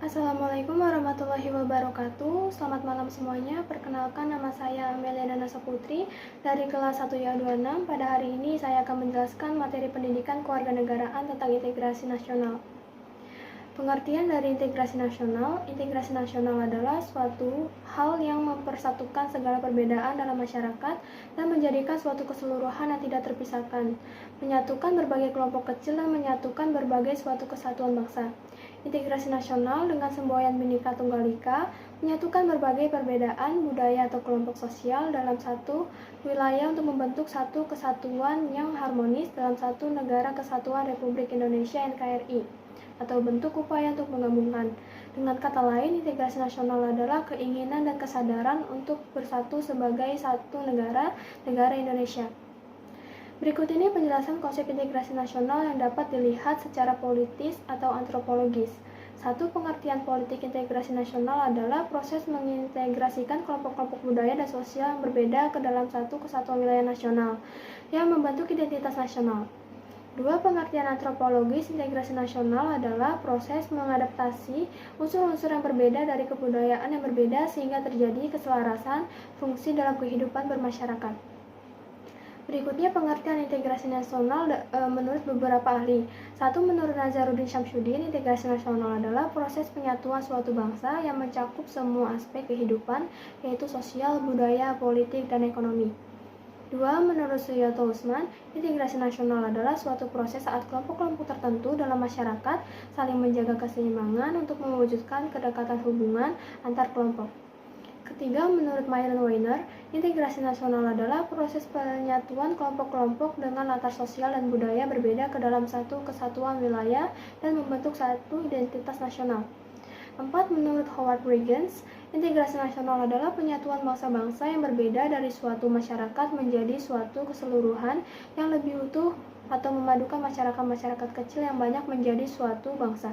Assalamualaikum warahmatullahi wabarakatuh. Selamat malam semuanya. Perkenalkan, nama saya Amelia Danasa Putri dari kelas 1 YA26. Pada hari ini saya akan menjelaskan materi pendidikan kewarganegaraan tentang integrasi nasional. Pengertian dari integrasi nasional adalah suatu hal yang mempersatukan segala perbedaan dalam masyarakat dan menjadikan suatu keseluruhan yang tidak terpisahkan, menyatukan berbagai kelompok kecil dan menyatukan berbagai suatu kesatuan bangsa. Integrasi nasional dengan semboyan Bhinneka Tunggal Ika menyatukan berbagai perbedaan budaya atau kelompok sosial dalam satu wilayah untuk membentuk satu kesatuan yang harmonis dalam satu negara kesatuan Republik Indonesia NKRI, atau bentuk upaya untuk menggabungkan. Dengan kata lain, integrasi nasional adalah keinginan dan kesadaran untuk bersatu sebagai satu negara Indonesia. Berikut ini penjelasan konsep integrasi nasional yang dapat dilihat secara politis atau antropologis. Satu, pengertian politik integrasi nasional adalah proses mengintegrasikan kelompok-kelompok budaya dan sosial yang berbeda ke dalam satu kesatuan wilayah nasional yang membentuk identitas nasional. Dua, pengertian antropologis integrasi nasional adalah proses mengadaptasi unsur-unsur yang berbeda dari kebudayaan yang berbeda sehingga terjadi keselarasan fungsi dalam kehidupan bermasyarakat. Berikutnya pengertian integrasi nasional menurut beberapa ahli. Satu, menurut Nazaruddin Syamsuddin, integrasi nasional adalah proses penyatuan suatu bangsa yang mencakup semua aspek kehidupan, yaitu sosial, budaya, politik, dan ekonomi. Dua, menurut Suyoto Usman, integrasi nasional adalah suatu proses saat kelompok-kelompok tertentu dalam masyarakat saling menjaga keseimbangan untuk mewujudkan kedekatan hubungan antar kelompok. Ketiga, menurut Myron Weiner, integrasi nasional adalah proses penyatuan kelompok-kelompok dengan latar sosial dan budaya berbeda ke dalam satu kesatuan wilayah dan membentuk satu identitas nasional. Empat, menurut Howard Riggins, integrasi nasional adalah penyatuan bangsa-bangsa yang berbeda dari suatu masyarakat menjadi suatu keseluruhan yang lebih utuh atau memadukan masyarakat-masyarakat kecil yang banyak menjadi suatu bangsa.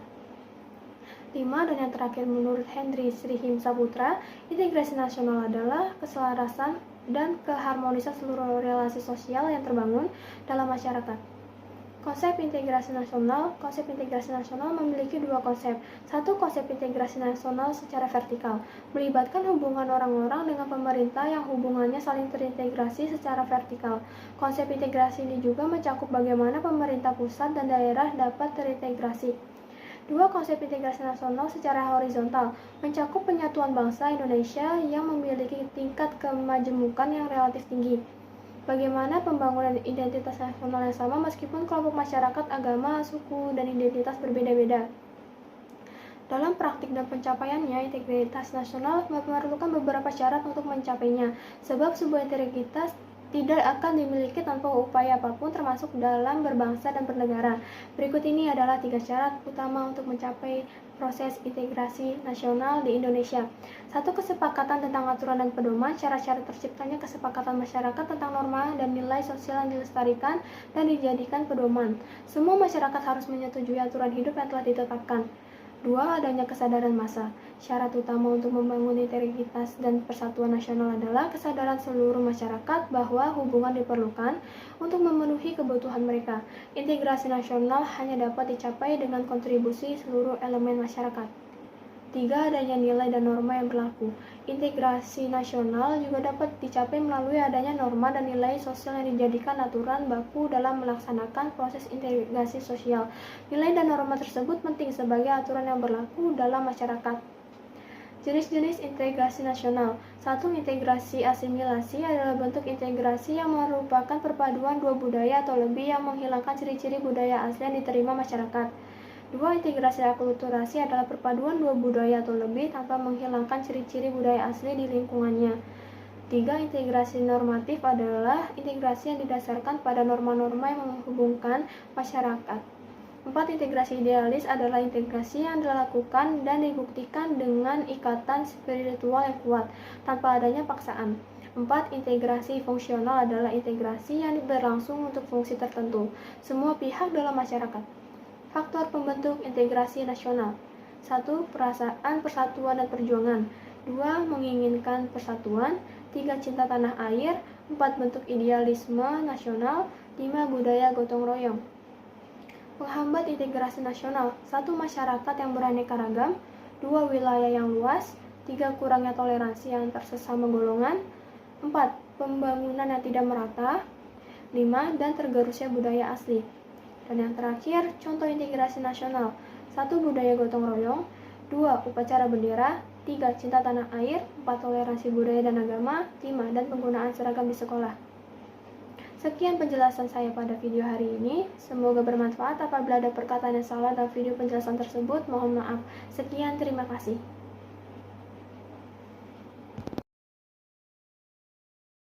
5. Dan yang terakhir menurut Henry Srihim Saputra, integrasi nasional adalah keselarasan dan keharmonisan seluruh relasi sosial yang terbangun dalam masyarakat. Konsep integrasi nasional memiliki dua konsep. Satu, konsep integrasi nasional secara vertikal, melibatkan hubungan orang-orang dengan pemerintah yang hubungannya saling terintegrasi secara vertikal. Konsep integrasi ini juga mencakup bagaimana pemerintah pusat dan daerah dapat terintegrasi. Dua, konsep integrasi nasional secara horizontal mencakup penyatuan bangsa Indonesia yang memiliki tingkat kemajemukan yang relatif tinggi. Bagaimana pembangunan identitas nasional yang sama meskipun kelompok masyarakat, agama, suku, dan identitas berbeda-beda. Dalam praktik dan pencapaiannya, integritas nasional memerlukan beberapa syarat untuk mencapainya, sebab sebuah integritas tidak akan dimiliki tanpa upaya apapun termasuk dalam berbangsa dan bernegara. Berikut ini adalah 3 syarat utama untuk mencapai proses integrasi nasional di Indonesia. 1. Kesepakatan tentang aturan dan pedoman. Syarat-syarat terciptanya kesepakatan masyarakat tentang norma dan nilai sosial yang dilestarikan dan dijadikan pedoman. Semua masyarakat harus menyetujui aturan hidup yang telah ditetapkan. 2. Adanya kesadaran massa. Syarat utama untuk membangun integritas dan persatuan nasional adalah kesadaran seluruh masyarakat bahwa hubungan diperlukan untuk memenuhi kebutuhan mereka. Integrasi nasional hanya dapat dicapai dengan kontribusi seluruh elemen masyarakat. 3. Adanya nilai dan norma yang berlaku. Integrasi nasional juga dapat dicapai melalui adanya norma dan nilai sosial yang dijadikan aturan baku dalam melaksanakan proses integrasi sosial. Nilai dan norma tersebut penting sebagai aturan yang berlaku dalam masyarakat. Jenis-jenis integrasi nasional. 1. Integrasi asimilasi adalah bentuk integrasi yang merupakan perpaduan dua budaya atau lebih yang menghilangkan ciri-ciri budaya asli yang diterima masyarakat. 2. Integrasi akulturasi adalah perpaduan dua budaya atau lebih tanpa menghilangkan ciri-ciri budaya asli di lingkungannya. 3. Integrasi normatif adalah integrasi yang didasarkan pada norma-norma yang menghubungkan masyarakat. 4. Integrasi idealis adalah integrasi yang dilakukan dan dibuktikan dengan ikatan spiritual yang kuat, tanpa adanya paksaan. 4. Integrasi fungsional adalah integrasi yang berlangsung untuk fungsi tertentu, semua pihak dalam masyarakat. Faktor pembentuk integrasi nasional. 1. Perasaan persatuan dan perjuangan. 2. Menginginkan persatuan. 3. Cinta tanah air. 4. Bentuk idealisme nasional. 5. Budaya gotong royong. Menghambat integrasi nasional. 1. Masyarakat yang beraneka ragam. 2. Wilayah yang luas. 3. Kurangnya toleransi antar sesama golongan. 4. Pembangunan yang tidak merata. 5. Dan tergerusnya budaya asli. Dan yang terakhir, contoh integrasi nasional. 1. Budaya gotong royong. 2. Upacara bendera. 3. Cinta tanah air. 4. Toleransi budaya dan agama. 5. Dan penggunaan seragam di sekolah. Sekian penjelasan saya pada video hari ini. Semoga bermanfaat. Apabila ada perkataan yang salah dalam video penjelasan tersebut, mohon maaf. Sekian, terima kasih.